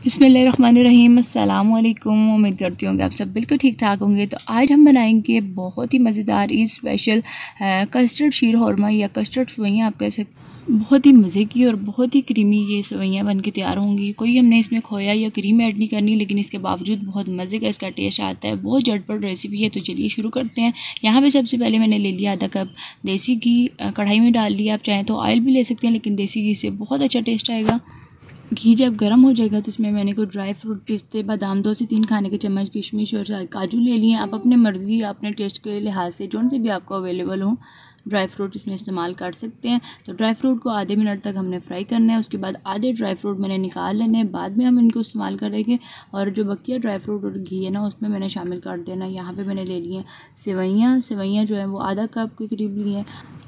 बिस्मिल्लाहिर्रहमानिर्रहीम। अस्सलाम वालेकुम। उम्मीद करती हूँ कि आप सब बिल्कुल ठीक ठाक होंगे। तो आज हम बनाएंगे बहुत ही मज़ेदार ईद स्पेशल कस्टर्ड शीर हौरमा या कस्टर्ड सेवइयाँ आप कह सकते। बहुत ही मज़े की और बहुत ही क्रीमी ये सेवइयाँ बन के तैयार होंगी। कोई हमने इसमें खोया या क्रीम ऐड नहीं करनी, लेकिन इसके बावजूद बहुत मज़े का इसका टेस्ट आता है। बहुत झटपट रेसिपी है, तो चलिए शुरू करते हैं। यहाँ पे सबसे पहले मैंने ले लिया आधा कप देसी घी, कढ़ाई में डाल लिया। आप चाहें तो ऑयल भी ले सकते हैं, लेकिन देसी घी से बहुत अच्छा टेस्ट आएगा। घी जब गर्म हो जाएगा तो इसमें मैंने कुछ ड्राई फ्रूट, पिस्ते, बादाम, 2 से 3 खाने के चम्मच किशमिश और काजू ले लिए। आप अपने मर्ज़ी अपने टेस्ट के लिहाज से जो से भी आपको अवेलेबल हो ड्राई फ्रूट इसमें इस्तेमाल कर सकते हैं। तो ड्राई फ्रूट को आधे मिनट तक हमने फ्राई करना है। उसके बाद आधे ड्राई फ्रूट मैंने निकाल लेने हैं, बाद में हम इनको इस्तेमाल करेंगे। और जो बकिया ड्राई फ्रूट और घी है ना, उसमें मैंने शामिल कर देना। यहाँ पे मैंने ले लिए सेवइयाँ जो है वो आधा कप के करीब लिए हैं।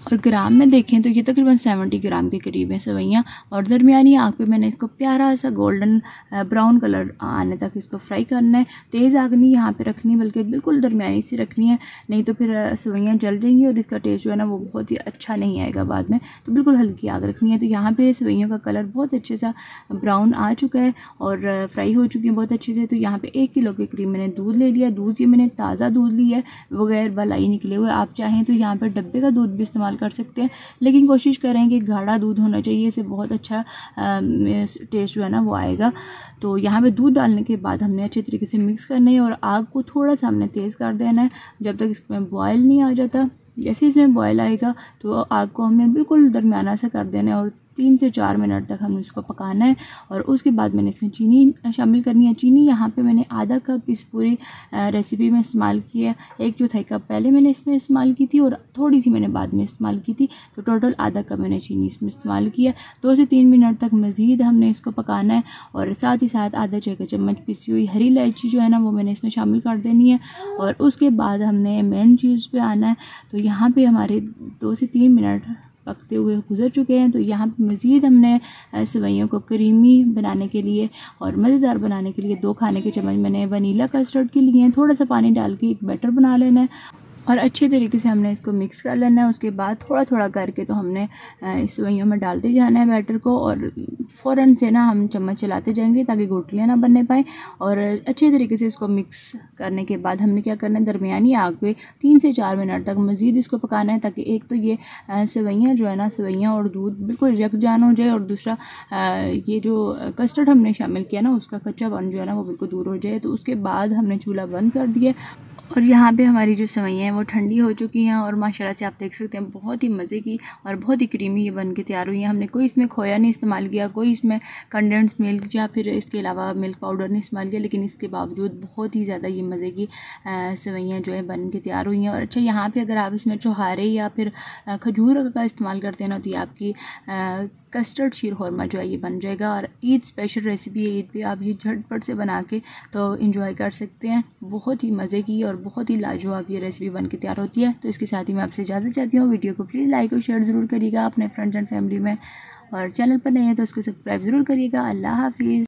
और ग्राम में देखें तो ये तकरीबन 70 ग्राम के करीब है सेवइयाँ। और दरमियानी आग पे मैंने इसको प्यारा सा गोल्डन ब्राउन कलर आने तक इसको फ्राई करना है। तेज़ आग नहीं यहाँ पे रखनी, बल्कि बिल्कुल दरमियानी सी रखनी है, नहीं तो फिर सेवइयाँ जल जाएंगी और इसका टेस्ट जो है ना वो बहुत ही अच्छा नहीं आएगा बाद में। तो बिल्कुल हल्की आग रखनी है। तो यहाँ पे सेवइयों का कलर बहुत अच्छे सा ब्राउन आ चुका है और फ्राई हो चुकी है बहुत अच्छे से। तो यहाँ पे 1 किलो के करीब मैंने दूध ले लिया। दूध ये मैंने ताज़ा दूध लिया है, बगैर मलाई निकले हुए। आप चाहें तो यहाँ पर डब्बे का दूध भी इस्तेमाल कर सकते हैं, लेकिन कोशिश करें कि गाढ़ा दूध होना चाहिए, इससे बहुत अच्छा टेस्ट जो है ना वो आएगा। तो यहाँ पे दूध डालने के बाद हमने अच्छे तरीके से मिक्स करना है और आग को थोड़ा सा हमने तेज़ कर देना है जब तक इसमें बॉयल नहीं आ जाता। जैसे इसमें बॉयल आएगा तो आग को हमने बिल्कुल दरमियाना सा कर देना है और 3 से 4 मिनट तक हमने इसको पकाना है। और उसके बाद मैंने इसमें चीनी शामिल करनी है। चीनी यहाँ पे मैंने आधा कप इस पूरी रेसिपी में इस्तेमाल की है। 1/4 कप पहले मैंने इसमें इस्तेमाल की थी और थोड़ी सी मैंने बाद में इस्तेमाल की थी, तो टोटल आधा कप मैंने चीनी इसमें इस्तेमाल किया। 2 से 3 मिनट तक मज़ीद हमने इसको पकाना है। और साथ ही साथ आधा चाय का चम्मच पिसी हुई हरी इलायची जो है ना वो मैंने इसमें शामिल कर देनी है। और उसके बाद हमने मेन चीज़ पे आना है। तो यहाँ पे हमारे 2 से 3 मिनट पकते हुए गुजर चुके हैं। तो यहाँ पे मज़ीद हमने सेवइयों को क्रीमी बनाने के लिए और मज़ेदार बनाने के लिए 2 खाने के चम्मच मैंने वनीला कस्टर्ड के लिए हैं। थोड़ा सा पानी डाल के एक बैटर बना लेना है और अच्छे तरीके से हमने इसको मिक्स कर लेना है। उसके बाद थोड़ा थोड़ा करके तो हमने इस सेवइयों में डालते जाना है बैटर को, और फ़ौरन से ना हम चम्मच चलाते जाएंगे ताकि गुठलियाँ ना बनने पाएँ। और अच्छे तरीके से इसको मिक्स करने के बाद हमने क्या करना है, दरमियानी आग पे 3 से 4 मिनट तक मज़ीद इसको पकाना है, ताकि एक तो ये सेवइयाँ जो है ना, सेवइयाँ और दूध बिल्कुल यकजान हो जाए, और दूसरा ये जो कस्टर्ड हमने शामिल किया ना उसका कच्चापन जो है ना वो बिल्कुल दूर हो जाए। तो उसके बाद हमने चूल्हा बंद कर दिया और यहाँ पे हमारी जो सेवइयाँ हैं वो ठंडी हो चुकी हैं और माशाल्लाह से आप देख सकते हैं बहुत ही मज़े की और बहुत ही क्रीमी ये बन के तैयार हुई हैं। हमने कोई इसमें खोया नहीं इस्तेमाल किया, कोई इसमें कंडेंस मिल्क या फिर इसके अलावा मिल्क पाउडर नहीं इस्तेमाल किया, लेकिन इसके बावजूद बहुत ही ज़्यादा ये मज़े की सेवइयाँ जो है बन के तैयार हुई हैं। और अच्छा, यहाँ पर अगर आप इसमें चौहारे या फिर खजूर का इस्तेमाल करते हैं ना, तो ये आपकी कस्टर्ड शीर हौरमा जो है ये बन जाएगा। और ईद स्पेशल रेसिपी है, ईद पे आप ये झटपट से बना के तो इंजॉय कर सकते हैं। बहुत ही मज़े की और बहुत ही लाजवाब ये रेसिपी बन के तैयार होती है। तो इसके साथ ही मैं आपसे इजाज़त चाहती हूँ। वीडियो को प्लीज़ लाइक और शेयर ज़रूर करिएगा अपने फ्रेंड्स एंड फैमिली में, और चैनल पर नए हैं तो उसको सब्सक्राइब ज़रूर करिएगा। अल्लाह हाफिज़।